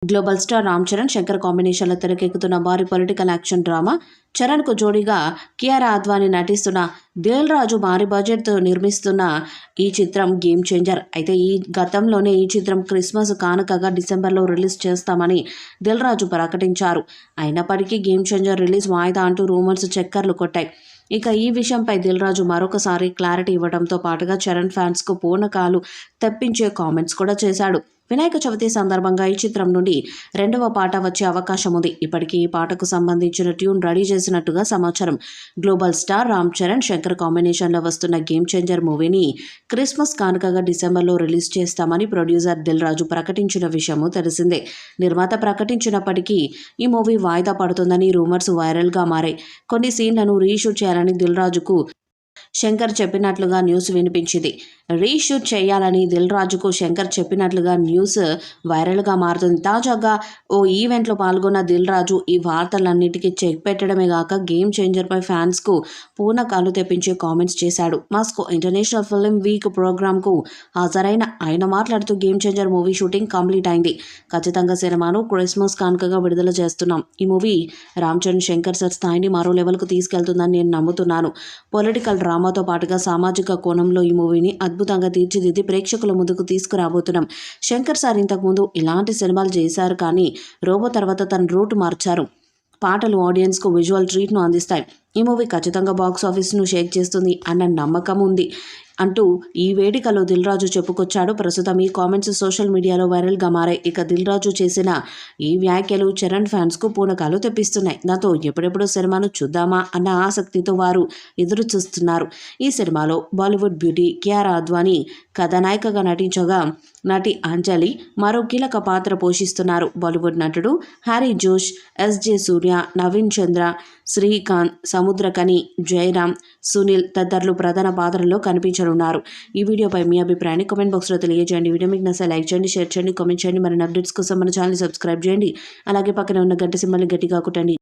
Global star Ram Charan, Shankar కాంబినేషన్లో తెరకెక్కుతున్న భారీ పొలిటికల్ యాక్షన్ డ్రామా చరణ్కు జోడీగా కియారా అద్వానీ నటిస్తున్న దిల్ రాజు భారీ బడ్జెట్తో నిర్మిస్తున్న ఈ చిత్రం గేమ్ చేంజర్. అయితే ఈ గతంలోనే ఈ చిత్రం క్రిస్మస్ కానుకగా డిసెంబర్లో రిలీజ్ చేస్తామని దిల్ రాజు ప్రకటించారు. అయినప్పటికీ గేమ్ చేంజర్ రిలీజ్ వాయిదా అంటూ రూమర్స్ చక్కర్లు కొట్టాయి. ఇక ఈ విషయంపై దిల్ రాజు మరొకసారి క్లారిటీ ఇవ్వడంతో పాటుగా చరణ్ ఫ్యాన్స్కు పూనకాలు తెప్పించే కామెంట్స్ కూడా చేశాడు. వినాయక చవితి సందర్భంగా ఈ చిత్రం నుండి 2వ పాట వచ్చే అవకాశం ఉంది. ఇప్పటికీ ఈ పాటకు సంబంధించిన ట్యూన్ రెడీ చేసినట్టుగా సమాచారం. గ్లోబల్ స్టార్ రామ్ చరణ్, శంకర్ కాంబినేషన్లో వస్తున్న గేమ్ చేంజర్ మూవీని క్రిస్మస్ కానుకగా డిసెంబర్లో రిలీజ్ చేస్తామని ప్రొడ్యూసర్ దిల్ రాజు ప్రకటించిన విషయము తెలిసిందే. నిర్మాత ప్రకటించినప్పటికీ ఈ మూవీ వాయిదా పడుతుందని రూమర్స్ వైరల్గా మారాయి. కొన్ని సీన్లను రీషూట్ చేయాలని దిల్ రాజుకు శంకర్ చెప్పినట్లుగా న్యూస్ వినిపించింది. రీషూట్ చేయాలని దిల్ రాజుకు శంకర్ చెప్పినట్లుగా న్యూస్ వైరల్గా మారుతుంది. తాజాగా ఓ ఈవెంట్లో పాల్గొన్న దిల్ రాజు ఈ వార్తలన్నిటికీ చెక్ పెట్టడమే కాక గేమ్ చేంజర్పై ఫ్యాన్స్కు పూనకాలు తెప్పించే కామెంట్స్ చేశాడు. మాస్కో ఇంటర్నేషనల్ ఫిల్మ్ వీక్ ప్రోగ్రాంకు హాజరైన ఆయన మాట్లాడుతూ game changer movie shooting complete అయింది. ఖచ్చితంగా సినిమాను క్రిస్మస్ కానుకగా విడుదల చేస్తున్నాం. ఈ మూవీ రామ్ చరణ్, శంకర్ సార్ స్థాయిని మరో లెవెల్కు తీసుకెళ్తుందని నేను నమ్ముతున్నాను. పొలిటికల్ డ్రామాతో పాటుగా సామాజిక కోణంలో ఈ మూవీని అద్భుతంగా తీర్చిదిద్ది ప్రేక్షకుల ముందుకు తీసుకురాబోతున్నాం. శంకర్ సార్ ఇంతకుముందు ఇలాంటి సినిమాలు చేశారు, కానీ రోబో తర్వాత తన రూట్ మార్చారు. పాటలు ఆడియన్స్కు విజువల్ ట్రీట్ను అందిస్తాయి. ఈ మూవీ ఖచ్చితంగా బాక్స్ ఆఫీస్ను షేక్ చేస్తుంది అన్న నమ్మకం ఉంది అంటూ ఈ వేదికలో దిల్ రాజు చెప్పుకొచ్చాడు. ప్రస్తుతం ఈ కామెంట్స్ సోషల్ మీడియాలో వైరల్గా మారాయి. ఇక దిల్ రాజు చేసిన ఈ వ్యాఖ్యలు చరణ్ ఫ్యాన్స్కు పూనకాలు తెప్పిస్తున్నాయి. దాంతో ఎప్పుడెప్పుడు సినిమాను చూద్దామా అన్న ఆసక్తితో వారు ఎదురు చూస్తున్నారు. ఈ సినిమాలో బాలీవుడ్ బ్యూటీ కియారా అద్వానీ కథానాయికగా నటించగా నటి అంజలి మరో కీలక పాత్ర పోషిస్తున్నారు. బాలీవుడ్ నటుడు హ్యారీ జోష్, ఎస్జే సూర్య, నవీన్ చంద్ర, శ్రీకాంత్, సముద్రకని, జయరామ్, సునీల్ తదితరులు ప్రధాన పాత్రల్లో కనిపించనున్నారు. ఈ వీడియోపై మీ అభిప్రాయాన్ని కామెంట్ బాక్స్లో తెలియజేయండి. వీడియో మీకు నచ్చితే లైక్ చేయండి, షేర్ చేయండి, కామెంట్ చేయండి. మరిన్ని అప్డేట్స్ కోసం మన ఛానల్ సబ్స్క్రైబ్ చేయండి. అలాగే పక్కన ఉన్న గంట సింబల్ని గట్టిగా కొట్టండి.